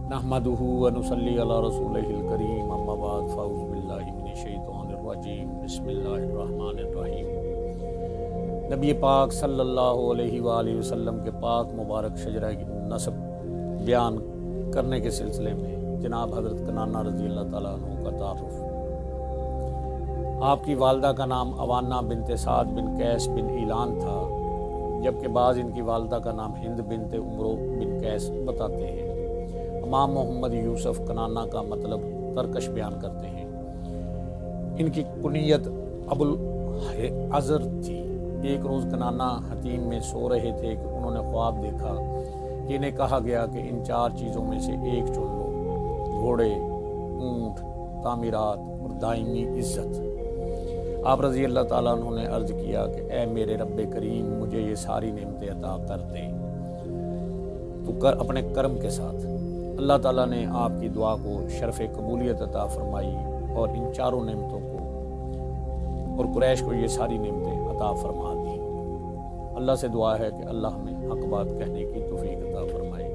नहमदुहु व नुसल्ली अला रसूलिहिल करीम अम्मा बाद फ़अऊज़ु बिल्लाहि मिनश शैतानिर रजीम बिस्मिल्लाहिर रहमानिर रहीम। नबी पाक सल्लल्लाहु अलैहि वसल्लम के पाक मुबारक शजरा की नस्ब बयान करने के सिलसिले में जनाब हज़रत कनाना रज़ी अल्लाह ताला अन्हु का तारुफ़। आपकी वालदा का नाम अवाना बिनते साद बिन कैस बिन ईलान था, जबकि बाज़ इनकी वालदा का नाम हिंद बिनते उमरो बिन कैस बताते हैं। इमाम मोहम्मद यूसुफ कनाना का मतलब तरकश बयान करते हैं। इनकी कुनियत अबुल अज़र थी। एक रोज़ कनाना हतीम में सो रहे थे कि उन्होंने ख्वाब देखा कि इन्हें कहा गया कि इन 4 चीज़ों में से एक चुन लो: घोड़े, ऊँट, तामीरात और दायमी इज़्ज़त। आप रज़ी अल्लाह ताला उन्होंने अर्ज़ किया कि ए मेरे रब्बे करीम, मुझे ये सारी नेमतें अता कर दे तो कर अपने कर्म के साथ। अल्लाह ताला ने आपकी दुआ को शरफ़ कबूलियत अता फरमाई और इन 4 नेमतों को और कुरैश को ये सारी नेमतें अता फरमा दी। अल्लाह से दुआ है कि अल्लाह हमें हक़ बात कहने की तौफ़ीक़ अता फरमाए।